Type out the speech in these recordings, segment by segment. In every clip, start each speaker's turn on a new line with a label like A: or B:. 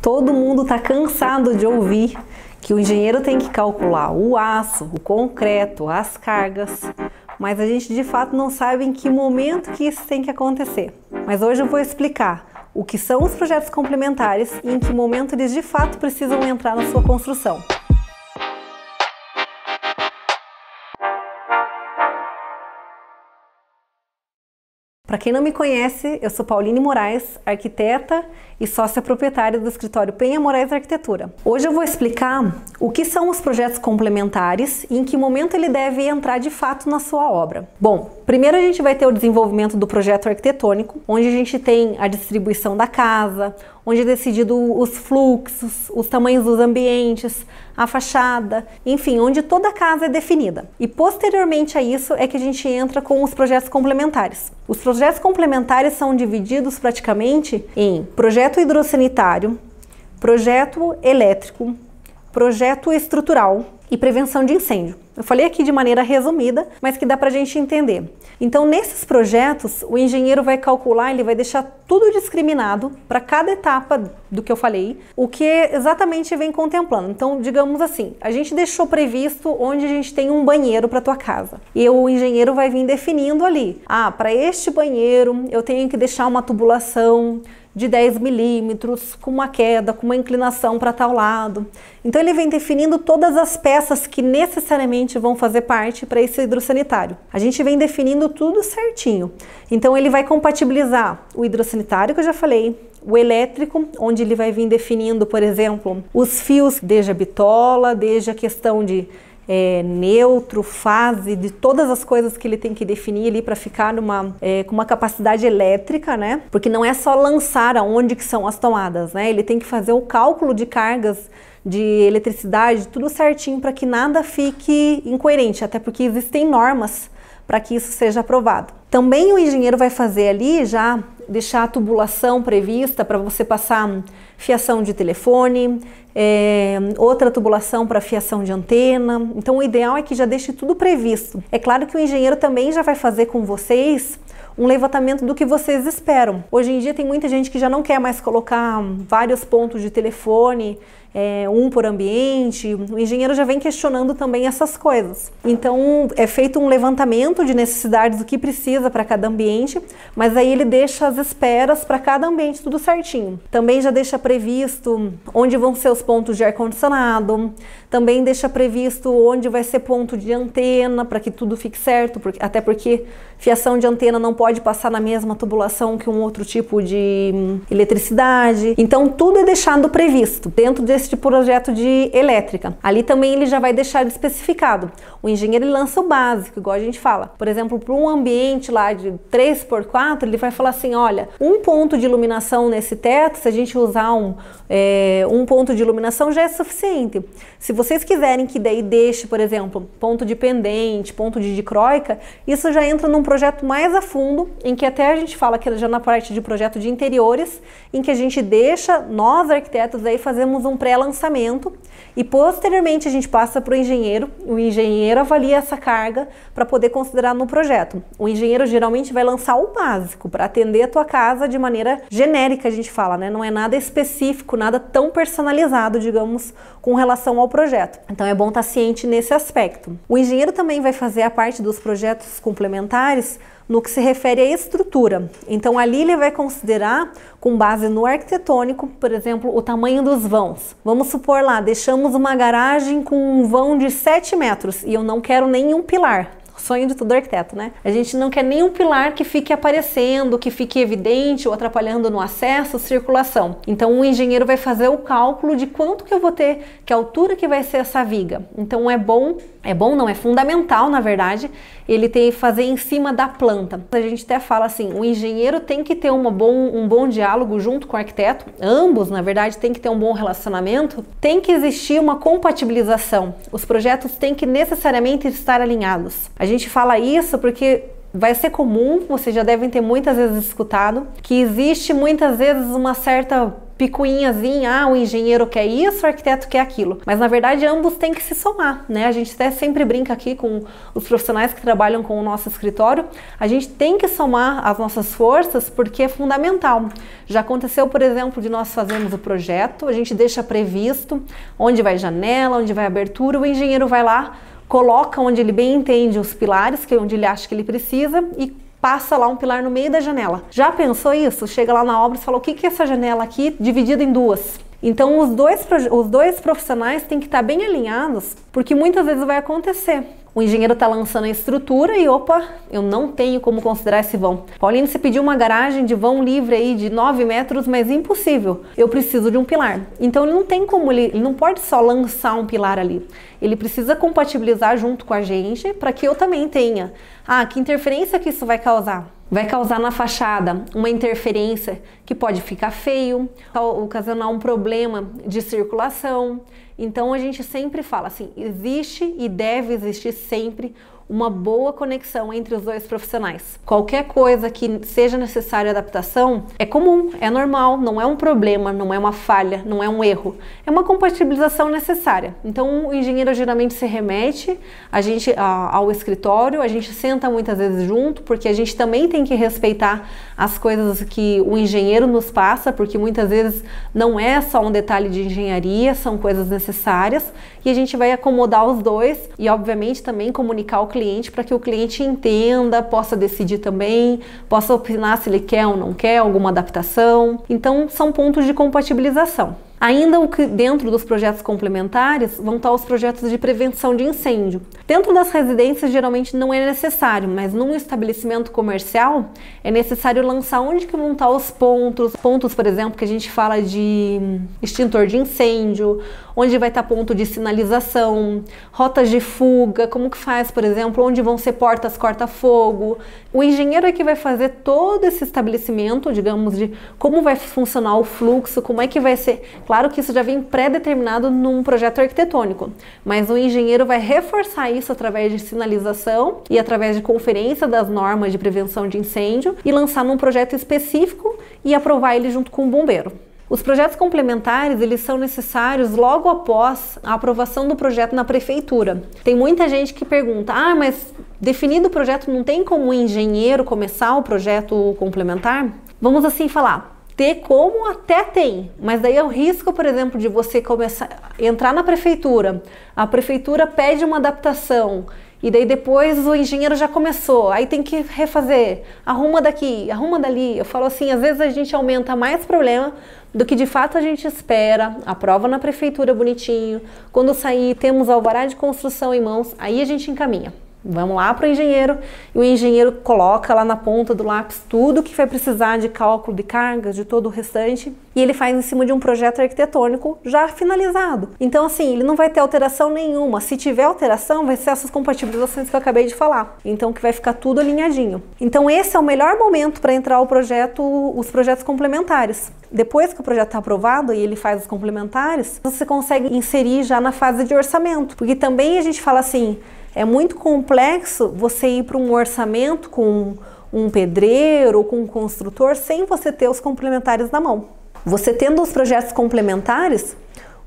A: Todo mundo está cansado de ouvir que o engenheiro tem que calcular o aço, o concreto, as cargas, mas a gente de fato não sabe em que momento que isso tem que acontecer. Mas hoje eu vou explicar o que são os projetos complementares e em que momento eles de fato precisam entrar na sua construção. Para quem não me conhece, eu sou Pauline Moraes, arquiteta e sócia proprietária do escritório Penha Moraes Arquitetura. Hoje eu vou explicar o que são os projetos complementares e em que momento ele deve entrar de fato na sua obra. Bom, primeiro a gente vai ter o desenvolvimento do projeto arquitetônico, onde a gente tem a distribuição da casa, onde é decidido os fluxos, os tamanhos dos ambientes, a fachada, enfim, onde toda a casa é definida. E posteriormente a isso é que a gente entra com os projetos complementares. Os projetos complementares são divididos praticamente em projeto hidrossanitário, projeto elétrico, projeto estrutural e prevenção de incêndio. Eu falei aqui de maneira resumida, mas que dá pra gente entender. Então, nesses projetos, o engenheiro vai calcular, ele vai deixar tudo discriminado para cada etapa do que eu falei, o que exatamente vem contemplando. Então, digamos assim, a gente deixou previsto onde a gente tem um banheiro para tua casa. E o engenheiro vai vir definindo ali. Para este banheiro eu tenho que deixar uma tubulação de 10 milímetros, com uma queda, com uma inclinação para tal lado. Então ele vem definindo todas as peças que necessariamente vão fazer parte para esse hidrossanitário. A gente vem definindo tudo certinho. Então ele vai compatibilizar o hidrossanitário, que eu já falei, o elétrico, onde ele vai vir definindo, por exemplo, os fios, desde a bitola, desde a questão de neutro, fase, de todas as coisas que ele tem que definir ali para ficar com uma capacidade elétrica, né? Porque não é só lançar aonde que são as tomadas, né? Ele tem que fazer o cálculo de cargas de eletricidade, tudo certinho para que nada fique incoerente, até porque existem normas para que isso seja aprovado. Também o engenheiro vai fazer ali já deixar a tubulação prevista para você passar fiação de telefone, outra tubulação para fiação de antena. Então o ideal é que já deixe tudo previsto. É claro que o engenheiro também já vai fazer com vocês um levantamento do que vocês esperam. Hoje em dia tem muita gente que já não quer mais colocar vários pontos de telefone, um por ambiente. O engenheiro já vem questionando também essas coisas. Então é feito um levantamento de necessidades do que precisa para cada ambiente, mas aí ele deixa as esperas para cada ambiente tudo certinho. Também já deixa previsto onde vão ser os pontos de ar-condicionado, também deixa previsto onde vai ser ponto de antena para que tudo fique certo, até porque fiação de antena não pode passar na mesma tubulação que um outro tipo de eletricidade. Então tudo é deixado previsto dentro desse projeto de elétrica. Ali também ele já vai deixar especificado. O engenheiro ele lança o básico, igual a gente fala. Por exemplo, para um ambiente lá de 3x4, ele vai falar assim, olha, um ponto de iluminação nesse teto, se a gente usar um ponto de iluminação já é suficiente. Se vocês quiserem que daí deixe, por exemplo, ponto de pendente, ponto de dicróica, isso já entra num projeto mais a fundo, em que até a gente fala que já na parte de projeto de interiores, em que a gente deixa, nós arquitetos aí fazemos um pré-lançamento e posteriormente a gente passa para o engenheiro avalia essa carga para poder considerar no projeto. O engenheiro geralmente vai lançar o básico para atender a tua casa de maneira genérica, a gente fala, né? Não é nada específico, nada tão personalizado, digamos, com relação ao projeto. Então é bom estar ciente nesse aspecto. O engenheiro também vai fazer a parte dos projetos complementares no que se refere à estrutura. Então ali ele vai considerar, com base no arquitetônico, por exemplo, o tamanho dos vãos. Vamos supor lá, deixamos uma garagem com um vão de 7 metros e eu não quero nenhum pilar. Sonho de todo arquiteto, né? A gente não quer nenhum pilar que fique aparecendo, que fique evidente ou atrapalhando no acesso, circulação. Então o engenheiro vai fazer o cálculo de quanto que eu vou ter, que altura que vai ser essa viga. Então é fundamental, na verdade, ele tem que fazer em cima da planta. A gente até fala assim, o engenheiro tem que ter um bom diálogo junto com o arquiteto, ambos, na verdade, tem que ter um bom relacionamento, tem que existir uma compatibilização. Os projetos têm que necessariamente estar alinhados. A gente fala isso porque Vai ser comum, vocês já devem ter muitas vezes escutado, que existe muitas vezes uma certa picuinhazinha, o engenheiro quer isso, o arquiteto quer aquilo. Mas na verdade ambos têm que se somar, né? A gente até sempre brinca aqui com os profissionais que trabalham com o nosso escritório, a gente tem que somar as nossas forças porque é fundamental. Já aconteceu, por exemplo, de nós fazermos o projeto, a gente deixa previsto onde vai janela, onde vai abertura, o engenheiro vai lá, coloca onde ele bem entende os pilares, que é onde ele acha que ele precisa, e passa lá um pilar no meio da janela. Já pensou isso? Chega lá na obra e fala, o que é essa janela aqui dividida em duas? Então os dois profissionais têm que estar bem alinhados, porque muitas vezes vai acontecer. O engenheiro está lançando a estrutura e opa, eu não tenho como considerar esse vão. Pauline, você pediu uma garagem de vão livre aí de 9 metros, mas impossível. Eu preciso de um pilar. Então ele não tem como, ele não pode só lançar um pilar ali. Ele precisa compatibilizar junto com a gente para que eu também tenha. Ah, que interferência que isso vai causar? Vai causar na fachada uma interferência que pode ficar feio, ocasionar um problema de circulação. Então a gente sempre fala assim, existe e deve existir sempre uma boa conexão entre os dois profissionais. Qualquer coisa que seja necessária adaptação é comum, é normal, não é um problema, não é uma falha, não é um erro. É uma compatibilização necessária. Então o engenheiro geralmente se remete ao escritório, a gente senta muitas vezes junto, porque a gente também tem que respeitar as coisas que o engenheiro nos passa, porque muitas vezes não é só um detalhe de engenharia, são coisas necessárias, e a gente vai acomodar os dois e obviamente também comunicar ao cliente para que o cliente entenda, possa decidir também, possa opinar se ele quer ou não quer alguma adaptação. Então são pontos de compatibilização. Ainda dentro dos projetos complementares vão estar os projetos de prevenção de incêndio. Dentro das residências geralmente não é necessário, mas num estabelecimento comercial é necessário lançar onde que vão estar os pontos, por exemplo, que a gente fala de extintor de incêndio, onde vai estar ponto de sinalização, rotas de fuga, como que faz, por exemplo, onde vão ser portas corta-fogo. O engenheiro é que vai fazer todo esse estabelecimento, digamos, de como vai funcionar o fluxo, como é que vai ser. Claro que isso já vem pré-determinado num projeto arquitetônico, mas o engenheiro vai reforçar isso através de sinalização e através de conferência das normas de prevenção de incêndio e lançar num projeto específico e aprovar ele junto com o bombeiro. Os projetos complementares, eles são necessários logo após a aprovação do projeto na prefeitura. Tem muita gente que pergunta, mas definido o projeto, não tem como o engenheiro começar o projeto complementar? Vamos assim falar, ter como até tem, mas daí é o risco, por exemplo, de você começar a entrar na prefeitura, a prefeitura pede uma adaptação, e daí depois o engenheiro já começou, aí tem que refazer, arruma daqui, arruma dali. Eu falo assim, às vezes a gente aumenta mais problema do que de fato a gente espera, aprova na prefeitura bonitinho, quando sair temos alvará de construção em mãos, aí a gente encaminha. Vamos lá para o engenheiro e o engenheiro coloca lá na ponta do lápis tudo que vai precisar de cálculo de cargas, de todo o restante, e ele faz em cima de um projeto arquitetônico já finalizado. Então assim, ele não vai ter alteração nenhuma. Se tiver alteração, vai ser essas compatibilizações que eu acabei de falar. Então que vai ficar tudo alinhadinho. Então esse é o melhor momento para entrar os projetos complementares. Depois que o projeto está aprovado e ele faz os complementares, você consegue inserir já na fase de orçamento. Porque também a gente fala assim, é muito complexo você ir para um orçamento com um pedreiro ou com um construtor sem você ter os complementares na mão. Você tendo os projetos complementares,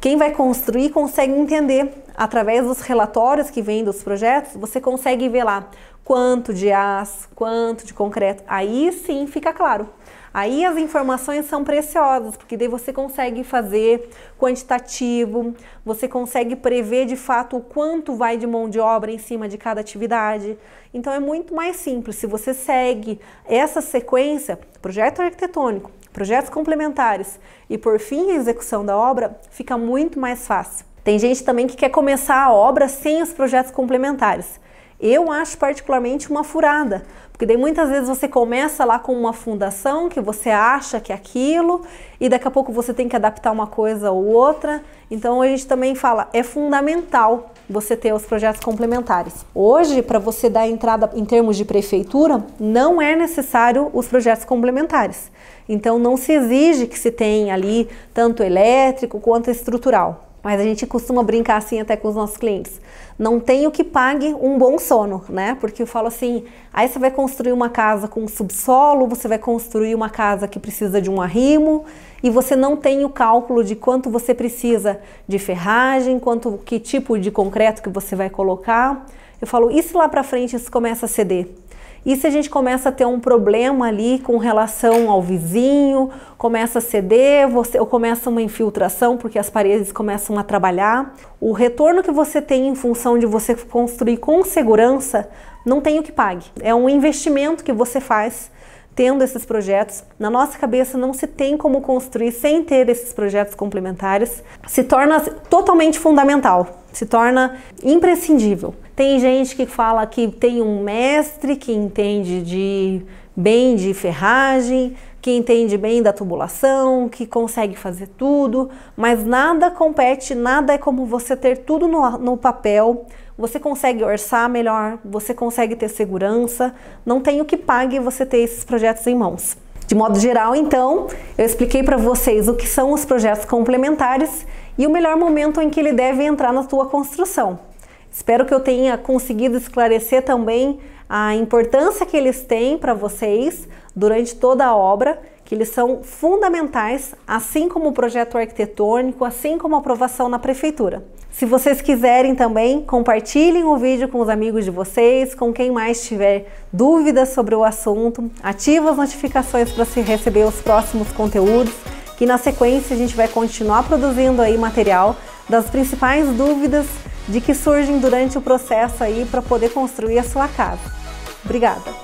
A: quem vai construir consegue entender, através dos relatórios que vêm dos projetos, você consegue ver lá quanto de aço, quanto de concreto, aí sim fica claro. Aí as informações são preciosas, porque daí você consegue fazer quantitativo, você consegue prever de fato o quanto vai de mão de obra em cima de cada atividade. Então é muito mais simples, se você segue essa sequência, projeto arquitetônico, projetos complementares e por fim a execução da obra, fica muito mais fácil. Tem gente também que quer começar a obra sem os projetos complementares. Eu acho particularmente uma furada, porque daí muitas vezes você começa lá com uma fundação que você acha que é aquilo e daqui a pouco você tem que adaptar uma coisa ou outra. Então a gente também fala, é fundamental você ter os projetos complementares. Hoje, para você dar entrada em termos de prefeitura, não é necessário os projetos complementares. Então não se exige que se tenha ali tanto elétrico quanto estrutural. Mas a gente costuma brincar assim até com os nossos clientes. Não tem o que pague um bom sono, né? Porque eu falo assim, aí você vai construir uma casa com subsolo, você vai construir uma casa que precisa de um arrimo e você não tem o cálculo de quanto você precisa de ferragem, que tipo de concreto que você vai colocar. Eu falo, e se lá pra frente isso começa a ceder? E se a gente começa a ter um problema ali com relação ao vizinho, começa a ceder, ou começa uma infiltração porque as paredes começam a trabalhar, o retorno que você tem em função de você construir com segurança, não tem o que pague. É um investimento que você faz tendo esses projetos. Na nossa cabeça não se tem como construir sem ter esses projetos complementares. Se torna totalmente fundamental, se torna imprescindível. Tem gente que fala que tem um mestre que entende bem de ferragem, que entende bem da tubulação, que consegue fazer tudo, mas nada compete, nada é como você ter tudo no papel. Você consegue orçar melhor, você consegue ter segurança, não tem o que pague você ter esses projetos em mãos. De modo geral, então, eu expliquei para vocês o que são os projetos complementares e o melhor momento em que ele deve entrar na tua construção. Espero que eu tenha conseguido esclarecer também a importância que eles têm para vocês durante toda a obra, que eles são fundamentais, assim como o projeto arquitetônico, assim como a aprovação na prefeitura. Se vocês quiserem também, compartilhem o vídeo com os amigos de vocês, com quem mais tiver dúvidas sobre o assunto, ative as notificações para se receber os próximos conteúdos, que na sequência a gente vai continuar produzindo aí material das principais dúvidas de que surgem durante o processo aí para poder construir a sua casa. Obrigada!